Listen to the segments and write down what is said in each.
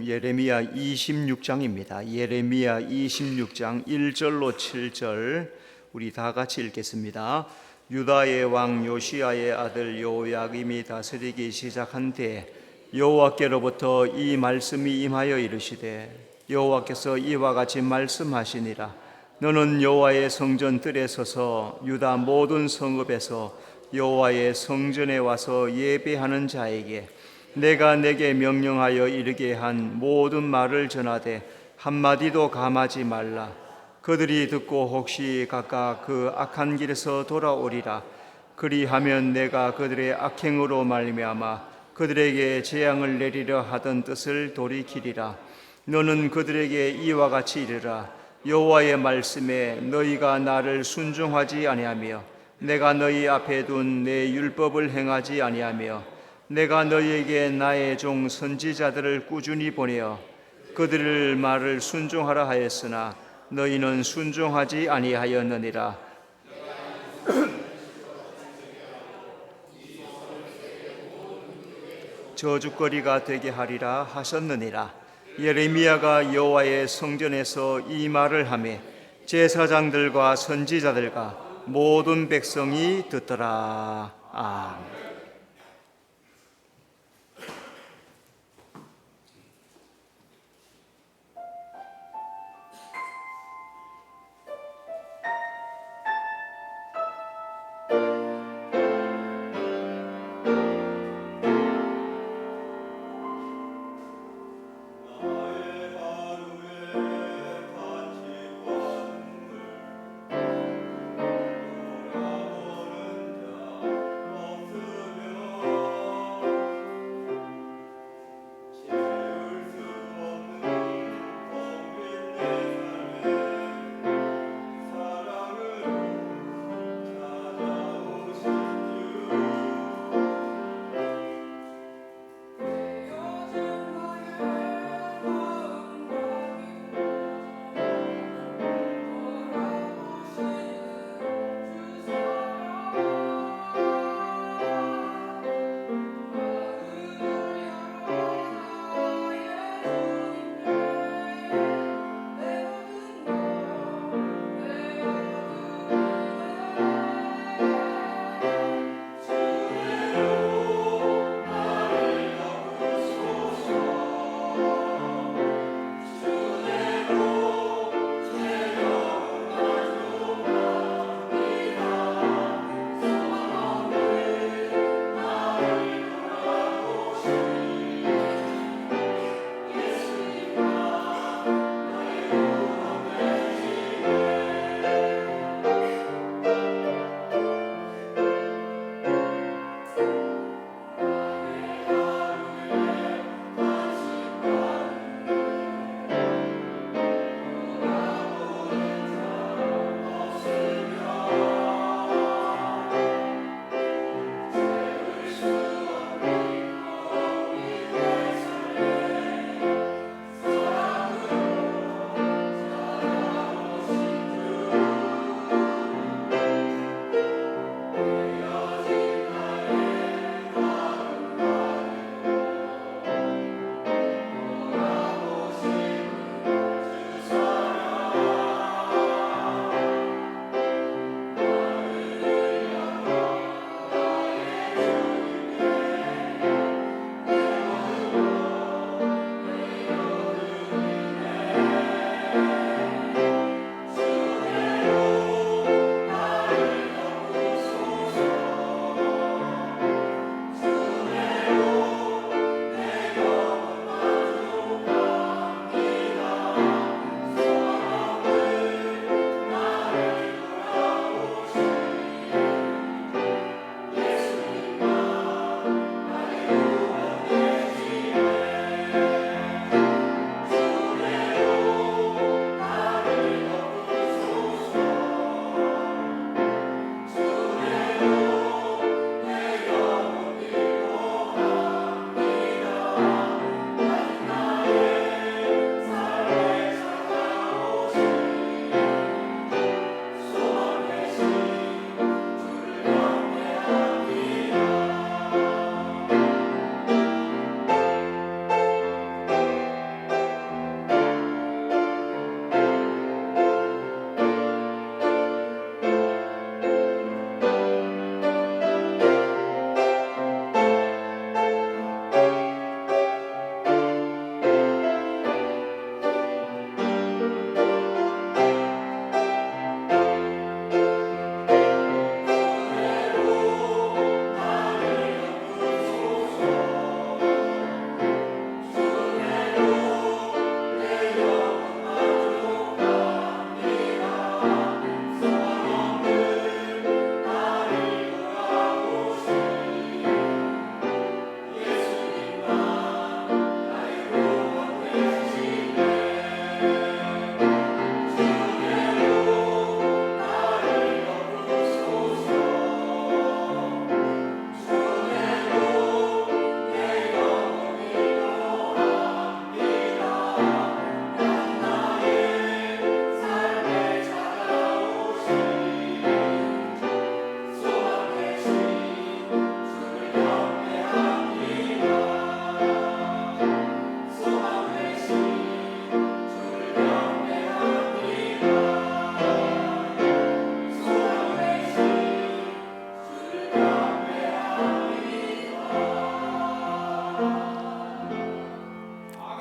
예레미야 26장입니다. 예레미야 26장 1절로 7절 우리 다 같이 읽겠습니다. 유다의 왕 요시야의 아들 요야김이 다스리기 시작한 때에 여호와께로부터 이 말씀이 임하여 이르시되 여호와께서 이와 같이 말씀하시니라. 너는 여호와의 성전 뜰에 서서 유다 모든 성읍에서 여호와의 성전에 와서 예배하는 자에게 내가 내게 명령하여 이르게 한 모든 말을 전하되 한마디도 감하지 말라. 그들이 듣고 혹시 각각 그 악한 길에서 돌아오리라. 그리하면 내가 그들의 악행으로 말미암아 그들에게 재앙을 내리려 하던 뜻을 돌이키리라. 너는 그들에게 이와 같이 이르라. 여호와의 말씀에 너희가 나를 순종하지 아니하며 내가 너희 앞에 둔 내 율법을 행하지 아니하며 내가 너희에게 나의 종 선지자들을 꾸준히 보내어 그들을 말을 순종하라 하였으나 너희는 순종하지 아니하였느니라. 저주거리가 되게 하리라 하셨느니라. 예레미야가 여호와의 성전에서 이 말을 하매 제사장들과 선지자들과 모든 백성이 듣더라. 아멘.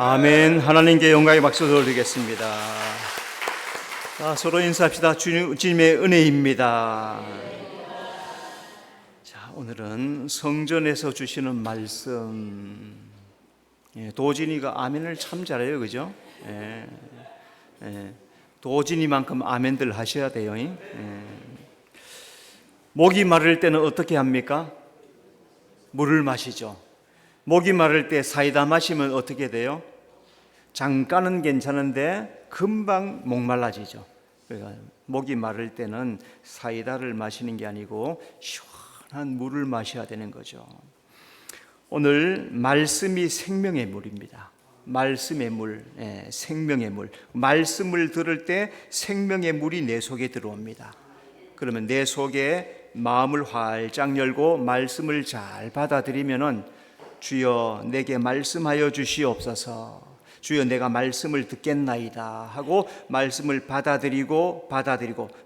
아멘. 하나님께 영광의 박수 드리겠습니다. 서로 인사합시다. 주님의 은혜입니다. 자, 오늘은 성전에서 주시는 말씀. 도진이가 아멘을 참 잘해요, 그죠? 도진이만큼 아멘들 하셔야 돼요. 목이 마를 때는 어떻게 합니까? 물을 마시죠. 목이 마를 때 사이다 마시면 어떻게 돼요? 잠깐은 괜찮은데 금방 목말라지죠. 그러니까 목이 마를 때는 사이다를 마시는 게 아니고 시원한 물을 마셔야 되는 거죠. 오늘 말씀이 생명의 물입니다. 말씀의 물, 생명의 물. 말씀을 들을 때 생명의 물이 내 속에 들어옵니다. 그러면 내 속에 마음을 활짝 열고 말씀을 잘 받아들이면은 주여 내게 말씀하여 주시옵소서, 주여 내가 말씀을 듣겠나이다 하고 말씀을 받아들이고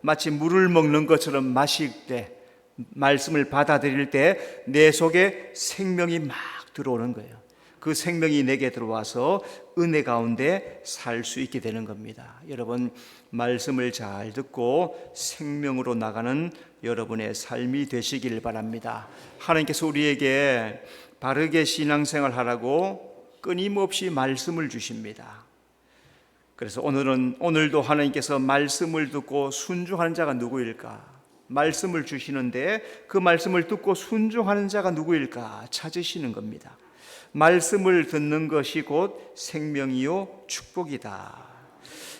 마치 물을 먹는 것처럼 마실 때, 말씀을 받아들일 때 내 속에 생명이 막 들어오는 거예요. 그 생명이 내게 들어와서 은혜 가운데 살 수 있게 되는 겁니다. 여러분, 말씀을 잘 듣고 생명으로 나가는 여러분의 삶이 되시길 바랍니다. 하나님께서 우리에게 바르게 신앙생활 하라고 끊임없이 말씀을 주십니다. 그래서 오늘도 하나님께서 말씀을 듣고 순종하는 자가 누구일까? 말씀을 주시는데 그 말씀을 듣고 순종하는 자가 누구일까? 찾으시는 겁니다. 말씀을 듣는 것이 곧 생명이요 축복이다.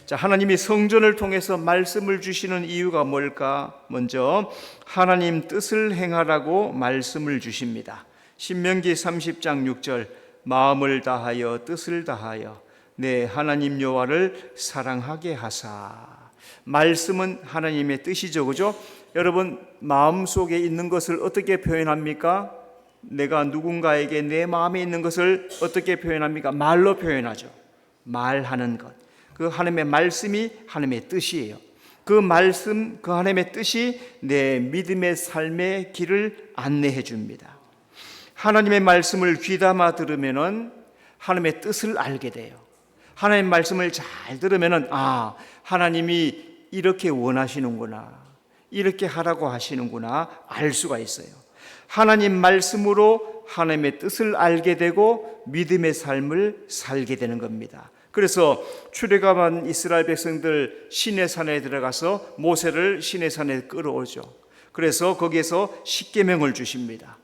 자, 하나님이 성전을 통해서 말씀을 주시는 이유가 뭘까? 먼저 하나님 뜻을 행하라고 말씀을 주십니다. 신명기 30장 6절, 마음을 다하여 뜻을 다하여 내 하나님 여호와를 사랑하게 하사. 말씀은 하나님의 뜻이죠, 그죠? 여러분, 마음속에 있는 것을 어떻게 표현합니까? 내가 누군가에게 내 마음에 있는 것을 어떻게 표현합니까? 말로 표현하죠. 말하는 것. 그 하나님의 말씀이 하나님의 뜻이에요. 그 말씀, 그 하나님의 뜻이 내 믿음의 삶의 길을 안내해 줍니다. 하나님의 말씀을 귀담아 들으면은 하나님의 뜻을 알게 돼요. 하나님의 말씀을 잘 들으면은 하나님이 이렇게 원하시는구나, 이렇게 하라고 하시는구나 알 수가 있어요. 하나님 말씀으로 하나님의 뜻을 알게 되고 믿음의 삶을 살게 되는 겁니다. 그래서 출애굽한 이스라엘 백성들 시내산에 들어가서 모세를 시내산에 끌어오죠. 그래서 거기에서 십계명을 주십니다.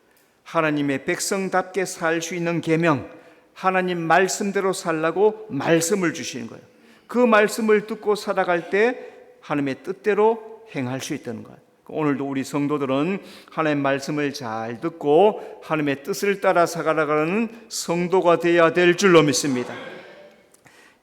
하나님의 백성답게 살 수 있는 계명, 하나님 말씀대로 살라고 말씀을 주시는 거예요. 그 말씀을 듣고 살아갈 때 하나님의 뜻대로 행할 수 있다는 거예요. 오늘도 우리 성도들은 하나님의 말씀을 잘 듣고 하나님의 뜻을 따라 살아가는 성도가 되어야 될 줄로 믿습니다.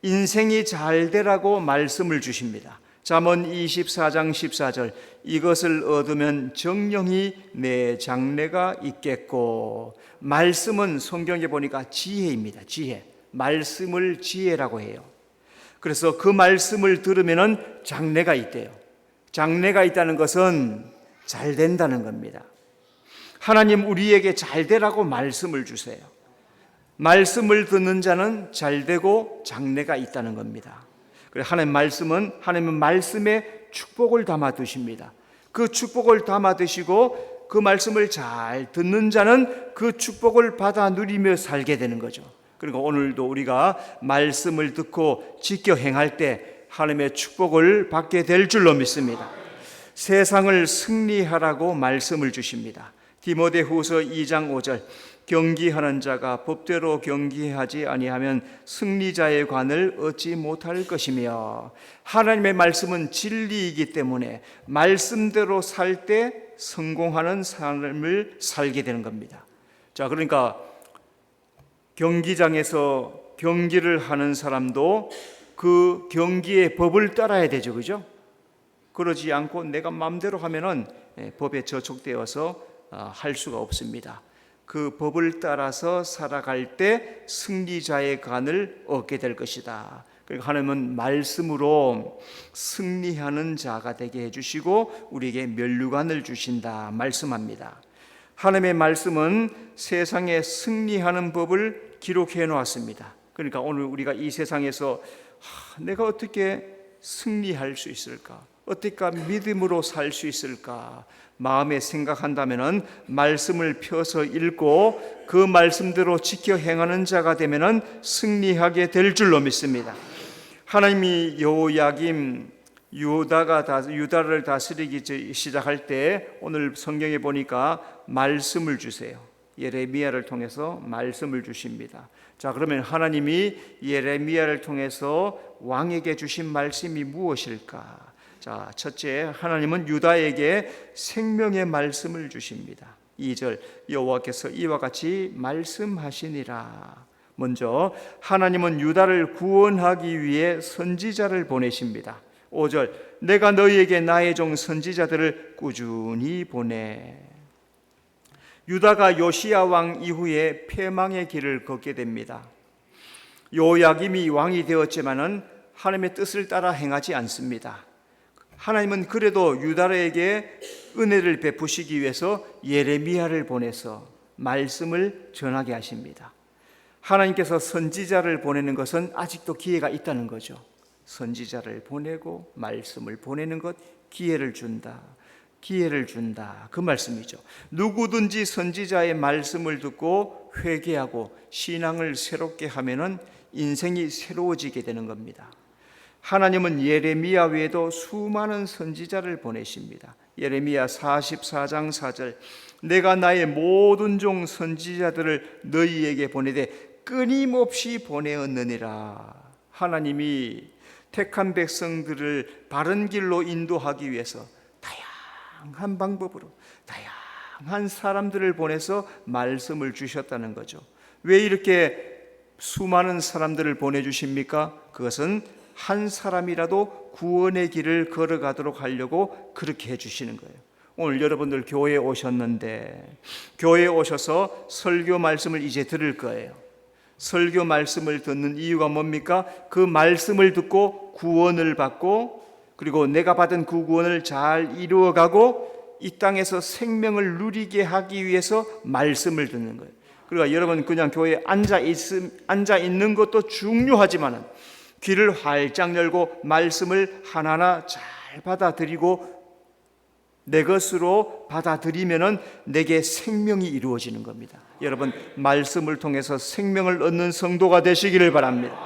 인생이 잘 되라고 말씀을 주십니다. 잠언 24장 14절, 이것을 얻으면 정령이 내 장래가 있겠고. 말씀은 성경에 보니까 지혜입니다. 지혜. 말씀을 지혜라고 해요. 그래서 그 말씀을 들으면 장래가 있대요. 장래가 있다는 것은 잘 된다는 겁니다. 하나님 우리에게 잘 되라고 말씀을 주세요. 말씀을 듣는 자는 잘 되고 장래가 있다는 겁니다. 하나님 말씀은 하나님은 말씀에 축복을 담아 두십니다. 그 축복을 담아 두시고 그 말씀을 잘 듣는 자는 그 축복을 받아 누리며 살게 되는 거죠. 그리고 오늘도 우리가 말씀을 듣고 지켜 행할 때 하나님의 축복을 받게 될 줄로 믿습니다. 세상을 승리하라고 말씀을 주십니다. 디모데후서 2장 5절, 경기하는 자가 법대로 경기하지 아니하면 승리자의 관을 얻지 못할 것이며. 하나님의 말씀은 진리이기 때문에 말씀대로 살 때 성공하는 삶을 살게 되는 겁니다. 자, 그러니까 경기장에서 경기를 하는 사람도 그 경기의 법을 따라야 되죠, 그죠? 그러지 않고 내가 마음대로 하면은 법에 저촉되어서 할 수가 없습니다. 그 법을 따라서 살아갈 때 승리자의 관을 얻게 될 것이다. 그러니까 하나님은 말씀으로 승리하는 자가 되게 해주시고 우리에게 면류관을 주신다 말씀합니다. 하나님의 말씀은 세상에 승리하는 법을 기록해 놓았습니다. 그러니까 오늘 우리가 이 세상에서 내가 어떻게 승리할 수 있을까? 어떻게 믿음으로 살 수 있을까? 마음에 생각한다면은 말씀을 펴서 읽고 그 말씀대로 지켜 행하는 자가 되면은 승리하게 될 줄로 믿습니다. 하나님이 여호야김 유다를 다스리기 시작할 때 오늘 성경에 보니까 말씀을 주세요. 예레미야를 통해서 말씀을 주십니다. 자, 그러면 하나님이 예레미야를 통해서 왕에게 주신 말씀이 무엇일까? 자, 첫째, 하나님은 유다에게 생명의 말씀을 주십니다. 2절, 여호와께서 이와 같이 말씀하시니라. 먼저 하나님은 유다를 구원하기 위해 선지자를 보내십니다. 5절, 내가 너희에게 나의 종 선지자들을 꾸준히 보내. 유다가 요시야 왕 이후에 패망의 길을 걷게 됩니다. 요야김이 왕이 되었지만은 하나님의 뜻을 따라 행하지 않습니다. 하나님은 그래도 유다에게 은혜를 베푸시기 위해서 예레미야를 보내서 말씀을 전하게 하십니다. 하나님께서 선지자를 보내는 것은 아직도 기회가 있다는 거죠. 선지자를 보내고 말씀을 보내는 것, 기회를 준다. 그 말씀이죠. 누구든지 선지자의 말씀을 듣고 회개하고 신앙을 새롭게 하면은 인생이 새로워지게 되는 겁니다. 하나님은 예레미야 외에도 수많은 선지자를 보내십니다. 예레미야 44장 4절, 내가 나의 모든 종 선지자들을 너희에게 보내되 끊임없이 보내었느니라. 하나님이 택한 백성들을 바른 길로 인도하기 위해서 다양한 방법으로 다양한 사람들을 보내서 말씀을 주셨다는 거죠. 왜 이렇게 수많은 사람들을 보내주십니까? 그것은 한 사람이라도 구원의 길을 걸어가도록 하려고 그렇게 해주시는 거예요. 오늘 여러분들 교회에 오셨는데 교회에 오셔서 설교 말씀을 이제 들을 거예요. 설교 말씀을 듣는 이유가 뭡니까? 그 말씀을 듣고 구원을 받고 그리고 내가 받은 그 구원을 잘 이루어가고 이 땅에서 생명을 누리게 하기 위해서 말씀을 듣는 거예요. 그러니까 여러분 그냥 교회에 앉아 있는 것도 중요하지만은 귀를 활짝 열고 말씀을 하나하나 잘 받아들이고 내 것으로 받아들이면은 내게 생명이 이루어지는 겁니다. 여러분 말씀을 통해서 생명을 얻는 성도가 되시기를 바랍니다.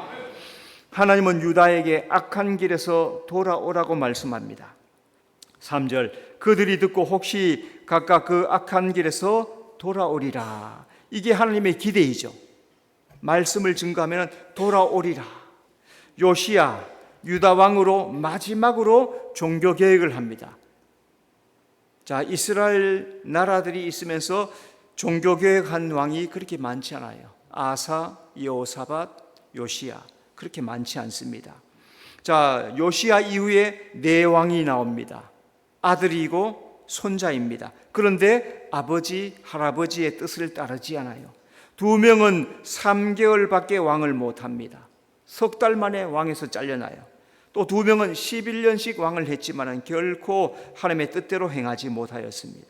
하나님은 유다에게 악한 길에서 돌아오라고 말씀합니다. 3절, 그들이 듣고 혹시 각각 그 악한 길에서 돌아오리라. 이게 하나님의 기대이죠. 말씀을 증거하면 돌아오리라. 요시야 유다 왕으로 마지막으로 종교 개혁을 합니다. 자, 이스라엘 나라들이 있으면서 종교 개혁한 왕이 그렇게 많지 않아요. 아사, 여호사밧, 요시야 그렇게 많지 않습니다. 자, 요시야 이후에 네 왕이 나옵니다. 아들이고 손자입니다. 그런데 아버지, 할아버지의 뜻을 따르지 않아요. 두 명은 3개월밖에 왕을 못합니다. 석 달 만에 왕에서 잘려나요. 또 두 명은 11년씩 왕을 했지만 결코 하나님의 뜻대로 행하지 못하였습니다.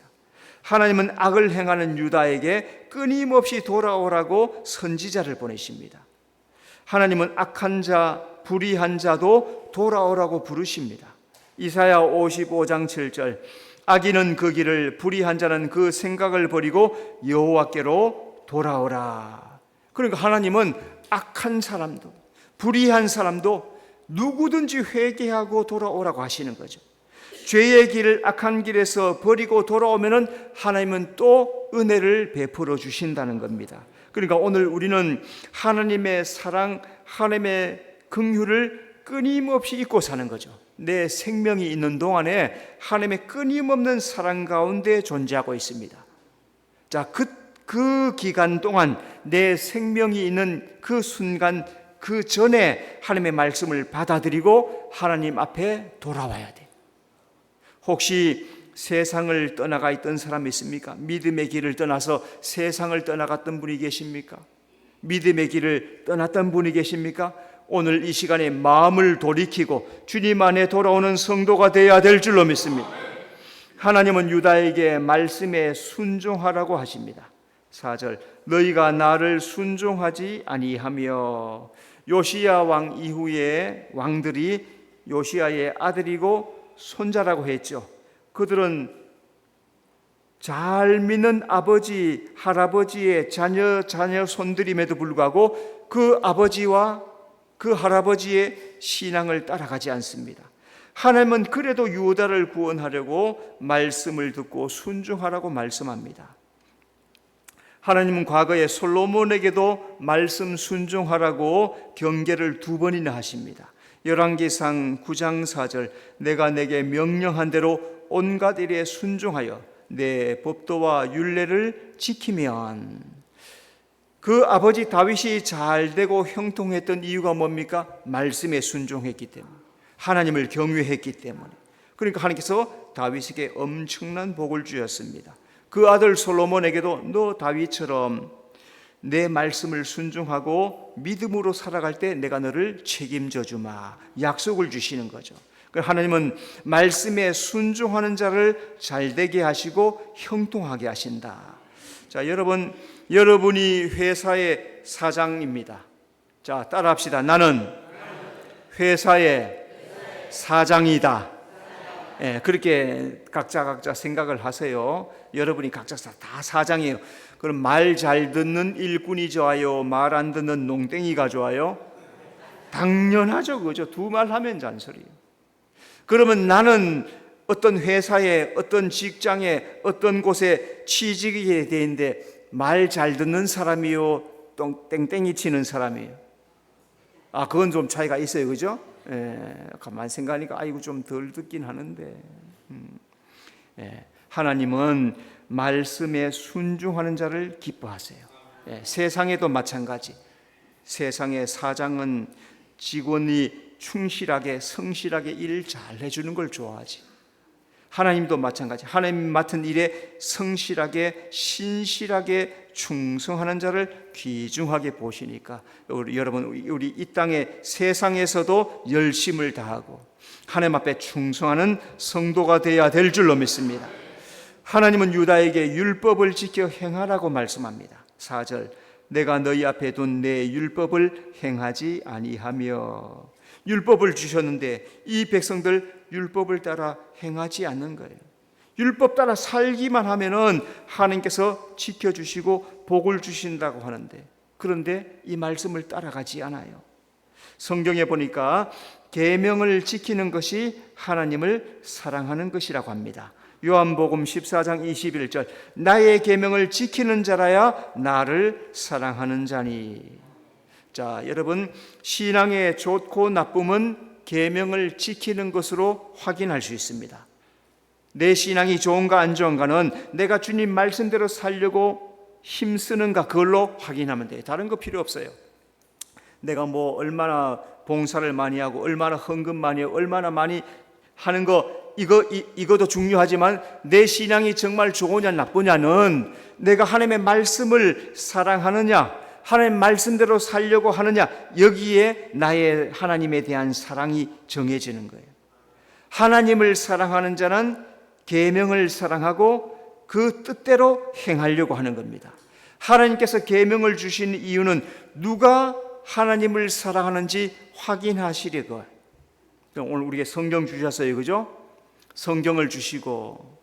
하나님은 악을 행하는 유다에게 끊임없이 돌아오라고 선지자를 보내십니다. 하나님은 악한 자, 불의한 자도 돌아오라고 부르십니다. 이사야 55장 7절, 악인은 그 길을, 불의한 자는 그 생각을 버리고 여호와께로 돌아오라. 그러니까 하나님은 악한 사람도 불의한 사람도 누구든지 회개하고 돌아오라고 하시는 거죠. 죄의 길을 악한 길에서 버리고 돌아오면은 하나님은 또 은혜를 베풀어 주신다는 겁니다. 그러니까 오늘 우리는 하나님의 사랑, 하나님의 긍휼을 끊임없이 잊고 사는 거죠. 내 생명이 있는 동안에 하나님의 끊임없는 사랑 가운데 존재하고 있습니다. 자, 그 기간 동안 내 생명이 있는 그 순간 그 전에 하나님의 말씀을 받아들이고 하나님 앞에 돌아와야 돼. 혹시 세상을 떠나가 있던 사람이 있습니까? 믿음의 길을 떠나서 세상을 떠나갔던 분이 계십니까? 믿음의 길을 떠났던 분이 계십니까? 오늘 이 시간에 마음을 돌이키고 주님 안에 돌아오는 성도가 되어야 될 줄로 믿습니다. 하나님은 유다에게 말씀에 순종하라고 하십니다. 4절 너희가 나를 순종하지 아니하며. 요시야 왕 이후에 왕들이 요시야의 아들이고 손자라고 했죠. 그들은 잘 믿는 아버지, 할아버지의 자녀 손들임에도 불구하고 그 아버지와 그 할아버지의 신앙을 따라가지 않습니다. 하나님은 그래도 유다를 구원하려고 말씀을 듣고 순종하라고 말씀합니다. 하나님은 과거에 솔로몬에게도 말씀 순종하라고 경계를 2번이나 하십니다. 열왕기상 9장 4절 내가 내게 명령한 대로 온갖 일에 순종하여 내 법도와 율례를 지키면. 그 아버지 다윗이 잘되고 형통했던 이유가 뭡니까? 말씀에 순종했기 때문에, 하나님을 경외했기 때문에. 그러니까 하나님께서 다윗에게 엄청난 복을 주셨습니다. 그 아들 솔로몬에게도 너 다윗처럼 내 말씀을 순종하고 믿음으로 살아갈 때 내가 너를 책임져 주마, 약속을 주시는 거죠. 하나님은 말씀에 순종하는 자를 잘되게 하시고 형통하게 하신다. 자, 여러분이 회사의 사장입니다. 자, 따라합시다. 나는 회사의 사장이다. 그렇게 각자 생각을 하세요. 여러분이 각자 다 사장이에요. 그럼 말 잘 듣는 일꾼이 좋아요? 말 안 듣는 농땡이가 좋아요? 당연하죠. 그죠? 두 말 하면 잔소리예요. 그러면 나는 어떤 회사에, 어떤 직장에, 어떤 곳에 취직이 되는데 말 잘 듣는 사람이요? 땡땡이 치는 사람이에요? 그건 좀 차이가 있어요. 그죠? 가만 생각하니까 아이고 좀 덜 듣긴 하는데. 하나님은 말씀에 순종하는 자를 기뻐하세요. 세상에도 마찬가지. 세상의 사장은 직원이 충실하게 성실하게 일 잘 해주는 걸 좋아하지. 하나님도 마찬가지. 하나님 맡은 일에 성실하게 신실하게 충성하는 자를 귀중하게 보시니까 여러분 우리 이 땅의 세상에서도 열심을 다하고 하나님 앞에 충성하는 성도가 되어야 될 줄로 믿습니다. 하나님은 유다에게 율법을 지켜 행하라고 말씀합니다. 4절 내가 너희 앞에 둔 내 율법을 행하지 아니하며. 율법을 주셨는데 이 백성들 율법을 따라 행하지 않는 거예요. 율법 따라 살기만 하면은 하나님께서 지켜주시고 복을 주신다고 하는데, 그런데 이 말씀을 따라가지 않아요. 성경에 보니까 계명을 지키는 것이 하나님을 사랑하는 것이라고 합니다. 요한복음 14장 21절 나의 계명을 지키는 자라야 나를 사랑하는 자니. 자, 여러분 신앙의 좋고 나쁨은 계명을 지키는 것으로 확인할 수 있습니다. 내 신앙이 좋은가 안 좋은가는 내가 주님 말씀대로 살려고 힘쓰는가 그걸로 확인하면 돼요. 다른 거 필요 없어요. 내가 뭐 얼마나 봉사를 많이 하고 얼마나 헌금 많이 하고 얼마나 많이 하는 거 이것도 중요하지만 내 신앙이 정말 좋으냐 나쁘냐는 내가 하나님의 말씀을 사랑하느냐 하나님 말씀대로 살려고 하느냐 여기에 나의 하나님에 대한 사랑이 정해지는 거예요. 하나님을 사랑하는 자는 계명을 사랑하고 그 뜻대로 행하려고 하는 겁니다. 하나님께서 계명을 주신 이유는 누가 하나님을 사랑하는지 확인하시려고. 오늘 우리에게 성경 주셨어요. 그죠? 성경을 주시고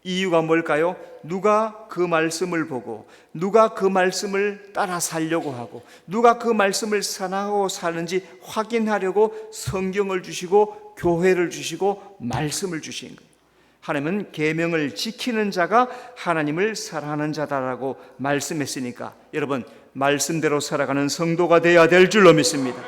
이유가 뭘까요? 누가 그 말씀을 보고 누가 그 말씀을 따라 살려고 하고 누가 그 말씀을 사랑하고 사는지 확인하려고 성경을 주시고 교회를 주시고 말씀을 주신 거예요. 하나님은 계명을 지키는 자가 하나님을 사랑하는 자다라고 말씀했으니까 여러분 말씀대로 살아가는 성도가 되어야 될 줄로 믿습니다.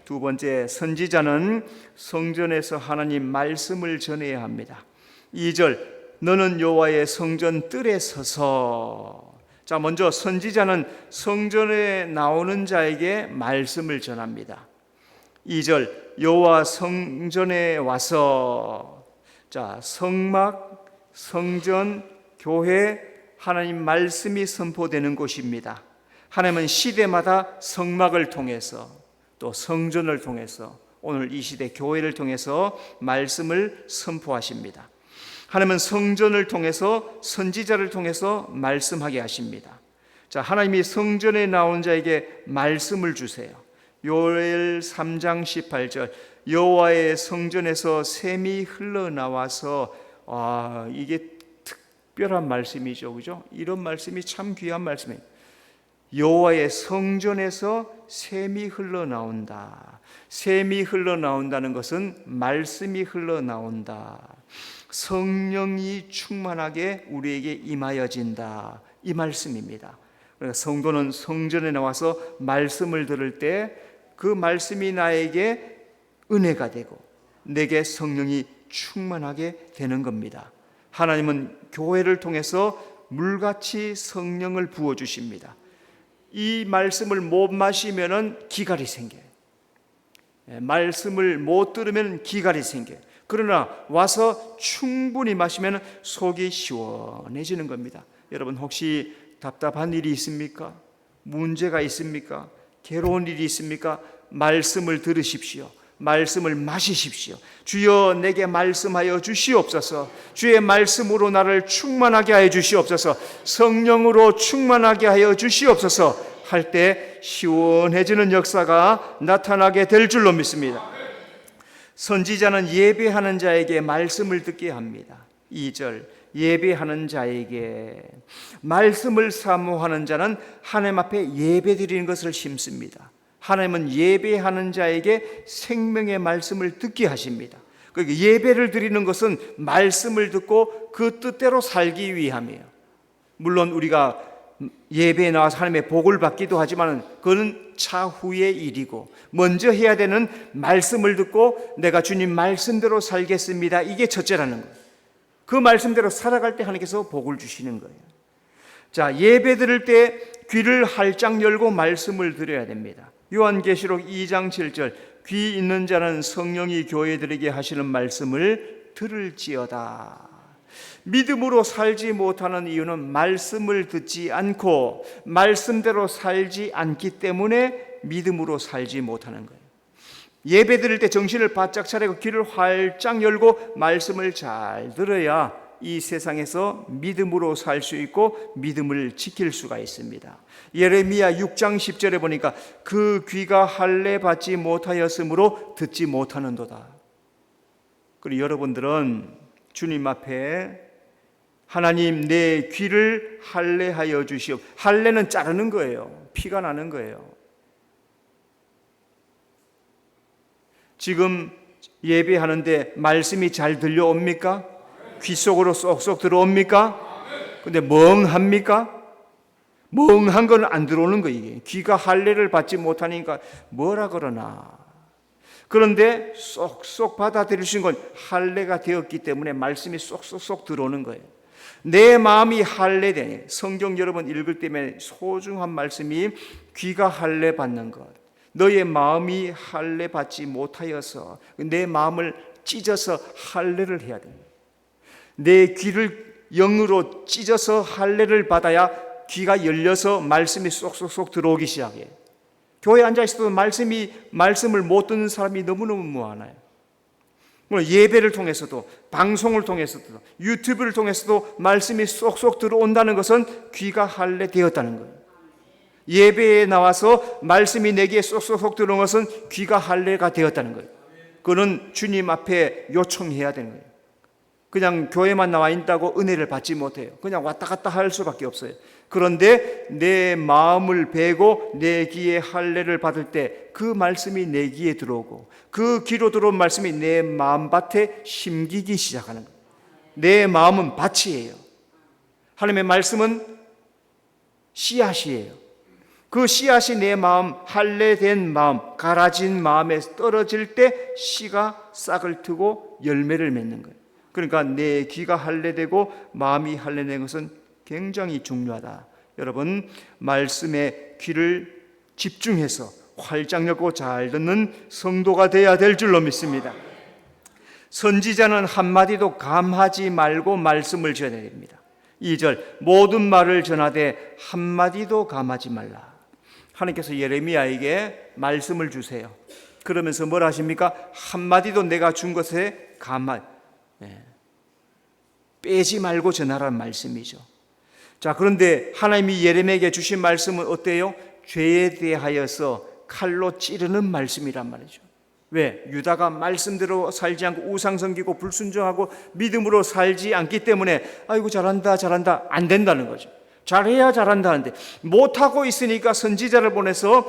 두 번째, 선지자는 성전에서 하나님 말씀을 전해야 합니다. 2절 너는 여호와의 성전 뜰에 서서. 자, 먼저 선지자는 성전에 나오는 자에게 말씀을 전합니다. 2절 여호와 성전에 와서. 자, 성막, 성전, 교회, 하나님 말씀이 선포되는 곳입니다. 하나님은 시대마다 성막을 통해서 또 성전을 통해서 오늘 이 시대 교회를 통해서 말씀을 선포하십니다. 하나님은 성전을 통해서 선지자를 통해서 말씀하게 하십니다. 자, 하나님이 성전에 나온 자에게 말씀을 주세요. 요엘 3장 18절 여호와의 성전에서 샘이 흘러나와서 이게 특별한 말씀이죠, 그죠? 이런 말씀이 참 귀한 말씀이에요. 여호와의 성전에서 샘이 흘러나온다. 샘이 흘러나온다는 것은 말씀이 흘러나온다. 성령이 충만하게 우리에게 임하여진다. 이 말씀입니다. 그러니까 성도는 성전에 나와서 말씀을 들을 때 그 말씀이 나에게 은혜가 되고 내게 성령이 충만하게 되는 겁니다. 하나님은 교회를 통해서 물같이 성령을 부어주십니다. 이 말씀을 못 마시면 기갈이 생겨요. 말씀을 못 들으면 기갈이 생겨요. 그러나 와서 충분히 마시면 속이 시원해지는 겁니다. 여러분 혹시 답답한 일이 있습니까? 문제가 있습니까? 괴로운 일이 있습니까? 말씀을 들으십시오. 말씀을 마시십시오. 주여 내게 말씀하여 주시옵소서. 주의 말씀으로 나를 충만하게 하여 주시옵소서. 성령으로 충만하게 하여 주시옵소서 할 때 시원해지는 역사가 나타나게 될 줄로 믿습니다. 선지자는 예배하는 자에게 말씀을 듣게 합니다. 2절 예배하는 자에게 말씀을 사모하는 자는 하나님 앞에 예배드리는 것을 심습니다. 하나님은 예배하는 자에게 생명의 말씀을 듣게 하십니다. 그러니까 예배를 드리는 것은 말씀을 듣고 그 뜻대로 살기 위함이에요. 물론 우리가 예배에 나와서 하나님의 복을 받기도 하지만 그건 차후의 일이고 먼저 해야 되는 말씀을 듣고 내가 주님 말씀대로 살겠습니다. 이게 첫째라는 거예요. 그 말씀대로 살아갈 때 하나님께서 복을 주시는 거예요. 자, 예배 드릴 때 귀를 활짝 열고 말씀을 드려야 됩니다. 요한계시록 2장 7절 귀 있는 자는 성령이 교회들에게 하시는 말씀을 들을지어다. 믿음으로 살지 못하는 이유는 말씀을 듣지 않고 말씀대로 살지 않기 때문에 믿음으로 살지 못하는 거예요. 예배 드릴 때 정신을 바짝 차리고 귀를 활짝 열고 말씀을 잘 들어야 이 세상에서 믿음으로 살 수 있고 믿음을 지킬 수가 있습니다. 예레미야 6장 10절에 보니까 그 귀가 할례 받지 못하였으므로 듣지 못하는도다. 그리고 여러분들은 주님 앞에 하나님 내 귀를 할례하여 주시옵. 할례는 자르는 거예요. 피가 나는 거예요. 지금 예배하는데 말씀이 잘 들려옵니까? 귀 속으로 쏙쏙 들어옵니까? 근데 멍합니까? 멍한 건 안 들어오는 거예요. 귀가 할례를 받지 못하니까 뭐라 그러나. 그런데 쏙쏙 받아들이신 건 할례가 되었기 때문에 말씀이 쏙쏙 들어오는 거예요. 내 마음이 할례되니 성경 여러분 읽을 때면 소중한 말씀이 귀가 할례 받는 것. 너의 마음이 할례 받지 못하여서 내 마음을 찢어서 할례를 해야 됩니다. 내 귀를 영으로 찢어서 할례를 받아야 귀가 열려서 말씀이 쏙쏙 들어오기 시작해요. 교회에 앉아 있어도 말씀을 못 듣는 사람이 너무너무 많아요. 예배를 통해서도 방송을 통해서도 유튜브를 통해서도 말씀이 쏙쏙 들어온다는 것은 귀가 할례 되었다는 거예요. 예배에 나와서 말씀이 내게 쏙쏙 들어온 것은 귀가 할례가 되었다는 거예요. 그는 주님 앞에 요청해야 되는 거예요. 그냥 교회만 나와 있다고 은혜를 받지 못해요. 그냥 왔다 갔다 할 수밖에 없어요. 그런데 내 마음을 베고 내 귀에 할례를 받을 때 그 말씀이 내 귀에 들어오고 그 귀로 들어온 말씀이 내 마음밭에 심기기 시작하는 거예요. 내 마음은 밭이에요. 하나님의 말씀은 씨앗이에요. 그 씨앗이 내 마음, 할례된 마음, 갈아진 마음에 떨어질 때 씨가 싹을 트고 열매를 맺는 거예요. 그러니까 내 귀가 할례되고 마음이 할례된 것은 굉장히 중요하다. 여러분, 말씀에 귀를 집중해서 활짝 열고 잘 듣는 성도가 되어야 될 줄로 믿습니다. 선지자는 한마디도 감하지 말고 말씀을 전해야 됩니다. 2절 모든 말을 전하되 한마디도 감하지 말라. 하나님께서 예레미야에게 말씀을 주세요. 그러면서 뭘 하십니까? 한마디도 내가 준 것에 빼지 말고 전하라는 말씀이죠. 자, 그런데 하나님이 예레미야에게 주신 말씀은 어때요? 죄에 대하여서 칼로 찌르는 말씀이란 말이죠. 왜? 유다가 말씀대로 살지 않고 우상 섬기고 불순종하고 믿음으로 살지 않기 때문에 아이고 잘한다 잘한다 안 된다는 거죠. 잘해야 잘한다는데 못하고 있으니까 선지자를 보내서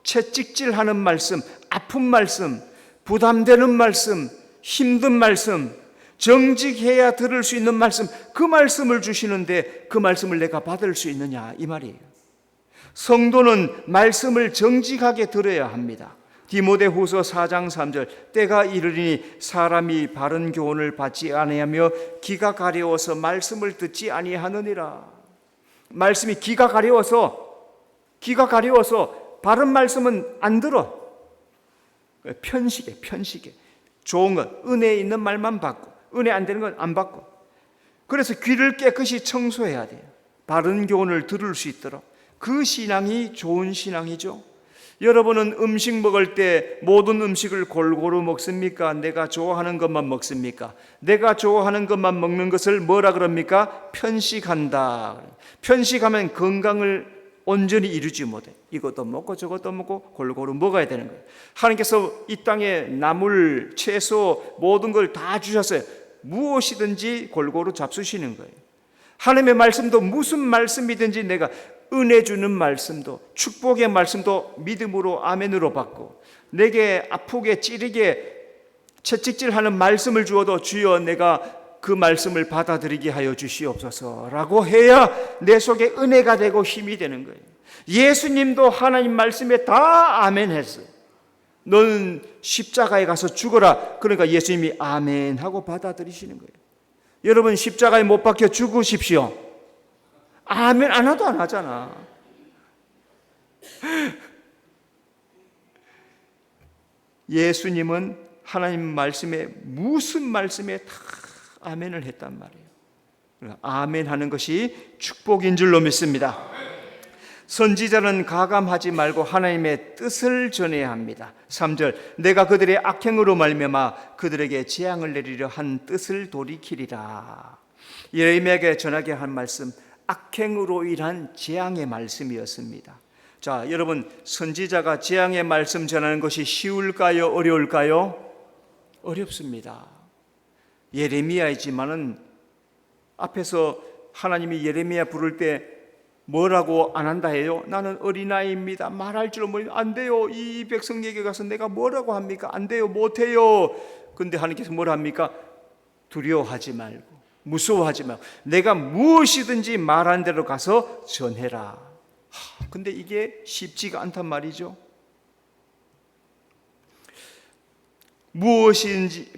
채찍질하는 말씀, 아픈 말씀, 부담되는 말씀, 힘든 말씀, 정직해야 들을 수 있는 말씀, 그 말씀을 주시는데 그 말씀을 내가 받을 수 있느냐 이 말이에요. 성도는 말씀을 정직하게 들어야 합니다. 디모데후서 4장 3절 때가 이르리니 사람이 바른 교훈을 받지 아니하며 귀가 가려워서 말씀을 듣지 아니하느니라. 말씀이 귀가 가려워서 바른 말씀은 안 들어. 편식에 좋은 것, 은혜 있는 말만 받고 은혜 안 되는 건 안 받고. 그래서 귀를 깨끗이 청소해야 돼요. 바른 교훈을 들을 수 있도록. 그 신앙이 좋은 신앙이죠. 여러분은 음식 먹을 때 모든 음식을 골고루 먹습니까? 내가 좋아하는 것만 먹습니까? 내가 좋아하는 것만 먹는 것을 뭐라 그럽니까? 편식한다. 편식하면 건강을 온전히 이루지 못해. 이것도 먹고 저것도 먹고 골고루 먹어야 되는 거예요. 하나님께서 이 땅에 나물, 채소 모든 걸 다 주셨어요. 무엇이든지 골고루 잡수시는 거예요. 하나님의 말씀도 무슨 말씀이든지 내가 은혜 주는 말씀도 축복의 말씀도 믿음으로 아멘으로 받고, 내게 아프게 찌르게 채찍질하는 말씀을 주어도 주여 내가 그 말씀을 받아들이게 하여 주시옵소서라고 해야 내 속에 은혜가 되고 힘이 되는 거예요. 예수님도 하나님 말씀에 다 아멘 했어요. 너는 십자가에 가서 죽어라. 그러니까 예수님이 아멘 하고 받아들이시는 거예요. 여러분 십자가에 못 박혀 죽으십시오. 아멘 안 하도 안 하잖아. 예수님은 하나님 말씀에 무슨 말씀에 다 아멘을 했단 말이에요. 아멘 하는 것이 축복인 줄로 믿습니다. 선지자는 가감하지 말고 하나님의 뜻을 전해야 합니다. 3절 내가 그들의 악행으로 말미암아 그들에게 재앙을 내리려 한 뜻을 돌이키리라. 예레미야에게 전하게 한 말씀, 악행으로 인한 재앙의 말씀이었습니다. 자, 여러분 선지자가 재앙의 말씀 전하는 것이 쉬울까요? 어려울까요? 어렵습니다. 예레미야이지만은 앞에서 하나님이 예레미야 부를 때 뭐라고 안 한다 해요? 나는 어린아이입니다. 말할 줄 모르면 안 돼요. 이 백성에게 가서 내가 뭐라고 합니까? 안 돼요. 못해요. 근데 하나님께서 뭐라 합니까? 두려워하지 말고 무서워하지 말고 내가 무엇이든지 말한 대로 가서 전해라. 근데 이게 쉽지가 않단 말이죠. 무엇이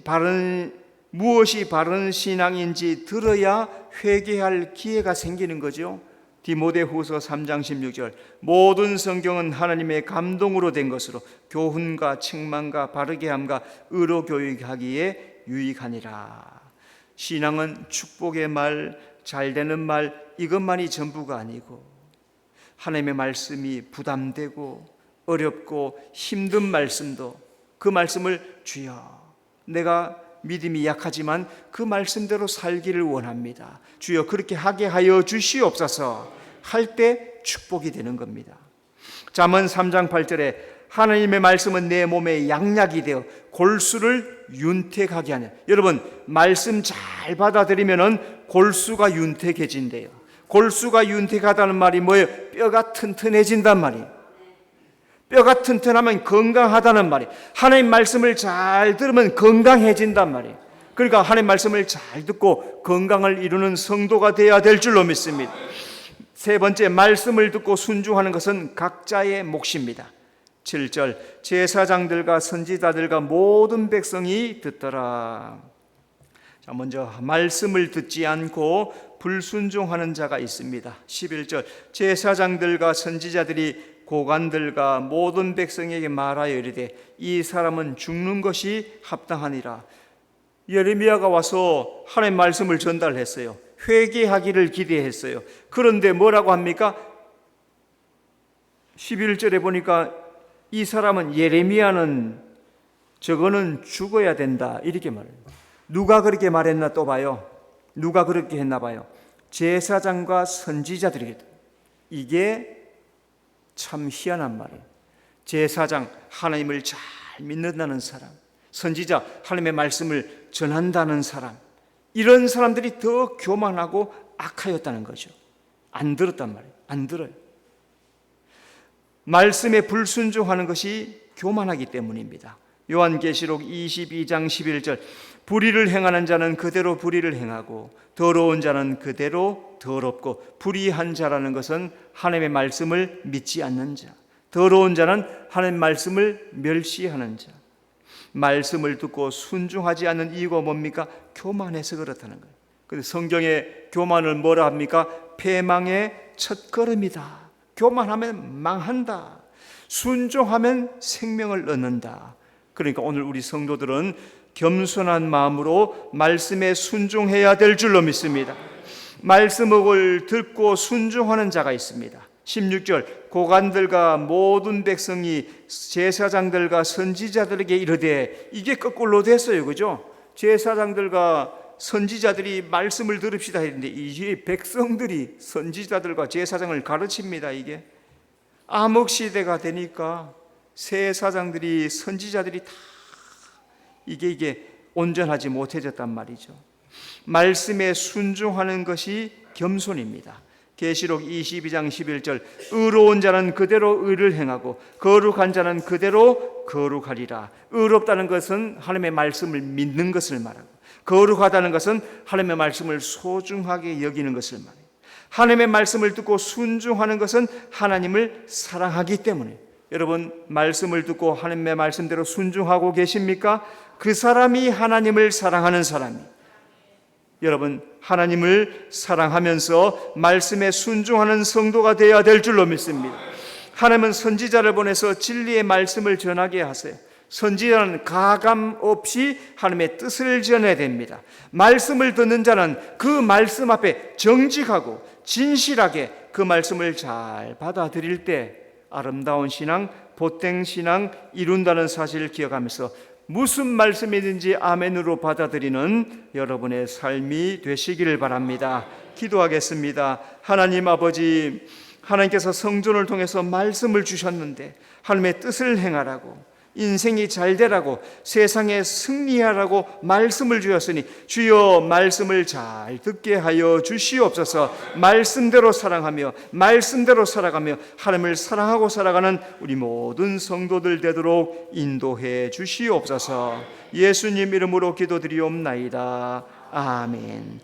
바른 신앙인지 들어야 회개할 기회가 생기는 거죠. 디모데후서 3장 16절 모든 성경은 하나님의 감동으로 된 것으로 교훈과 책망과 바르게 함과 의로 교육하기에 유익하니라. 신앙은 축복의 말, 잘되는 말 이것만이 전부가 아니고 하나님의 말씀이 부담되고 어렵고 힘든 말씀도 그 말씀을 주여 내가 믿음이 약하지만 그 말씀대로 살기를 원합니다. 주여 그렇게 하게 하여 주시옵소서 할 때 축복이 되는 겁니다. 잠언 3장 8절에 하나님의 말씀은 내 몸에 양약이 되어 골수를 윤택하게 하냐. 여러분 말씀 잘 받아들이면 골수가 윤택해진대요. 골수가 윤택하다는 말이 뭐예요? 뼈가 튼튼해진단 말이에요. 뼈가 튼튼하면 건강하다는 말이에요. 하나님 말씀을 잘 들으면 건강해진단 말이에요. 그러니까 하나님 말씀을 잘 듣고 건강을 이루는 성도가 되어야 될 줄로 믿습니다. 세 번째, 말씀을 듣고 순종하는 것은 각자의 몫입니다. 7절 제사장들과 선지자들과 모든 백성이 듣더라. 자, 먼저 말씀을 듣지 않고 불순종하는 자가 있습니다. 11절 제사장들과 선지자들이 고관들과 모든 백성에게 말하여 이르되 이 사람은 죽는 것이 합당하니라. 예레미야가 와서 하나님의 말씀을 전달했어요. 회개하기를 기대했어요. 그런데 뭐라고 합니까? 11절에 보니까 이 사람은 예레미야는 저거는 죽어야 된다 이렇게 말해요. 누가 그렇게 말했나 또 봐요. 누가 그렇게 했나 봐요. 제사장과 선지자들에게. 이게 참 희한한 말이에요. 제사장, 하나님을 잘 믿는다는 사람, 선지자, 하나님의 말씀을 전한다는 사람, 이런 사람들이 더 교만하고 악하였다는 거죠. 안 들었단 말이에요. 안 들어요. 말씀에 불순종하는 것이 교만하기 때문입니다. 요한계시록 22장 11절, 불의를 행하는 자는 그대로 불의를 행하고 더러운 자는 그대로 더럽고, 불의한 자라는 것은 하나님의 말씀을 믿지 않는 자, 더러운 자는 하나님의 말씀을 멸시하는 자. 말씀을 듣고 순종하지 않는 이유가 뭡니까? 교만해서 그렇다는 거예요. 그런데 성경에 교만을 뭐라 합니까? 패망의 첫걸음이다. 교만하면 망한다. 순종하면 생명을 얻는다. 그러니까 오늘 우리 성도들은 겸손한 마음으로 말씀에 순종해야 될 줄로 믿습니다. 말씀을 듣고 순종하는 자가 있습니다. 16절, 고관들과 모든 백성이 제사장들과 선지자들에게 이르되, 이게 거꾸로 됐어요. 그죠? 제사장들과 선지자들이 말씀을 들읍시다 했는데, 이게 백성들이 선지자들과 제사장을 가르칩니다. 이게 암흑시대가 되니까 제사장들이 선지자들이 다 이게 온전하지 못해졌단 말이죠. 말씀에 순종하는 것이 겸손입니다. 계시록 22장 11절, 의로운 자는 그대로 의를 행하고 거룩한 자는 그대로 거룩하리라. 의롭다는 것은 하나님의 말씀을 믿는 것을 말하고, 거룩하다는 것은 하나님의 말씀을 소중하게 여기는 것을 말해요. 하나님의 말씀을 듣고 순종하는 것은 하나님을 사랑하기 때문에, 여러분 말씀을 듣고 하나님의 말씀대로 순종하고 계십니까? 그 사람이 하나님을 사랑하는 사람이, 여러분 하나님을 사랑하면서 말씀에 순종하는 성도가 되어야 될 줄로 믿습니다. 하나님은 선지자를 보내서 진리의 말씀을 전하게 하세요. 선지자는 가감 없이 하나님의 뜻을 전해야 됩니다. 말씀을 듣는 자는 그 말씀 앞에 정직하고 진실하게 그 말씀을 잘 받아들일 때 아름다운 신앙, 보탬 신앙 이룬다는 사실을 기억하면서 무슨 말씀이든지 아멘으로 받아들이는 여러분의 삶이 되시기를 바랍니다. 기도하겠습니다. 하나님 아버지, 하나님께서 성전을 통해서 말씀을 주셨는데 하나님의 뜻을 행하라고, 인생이 잘 되라고, 세상에 승리하라고 말씀을 주셨으니 주여 말씀을 잘 듣게 하여 주시옵소서. 말씀대로 사랑하며 말씀대로 살아가며 하나님을 사랑하고 살아가는 우리 모든 성도들 되도록 인도해 주시옵소서. 예수님 이름으로 기도드리옵나이다. 아멘.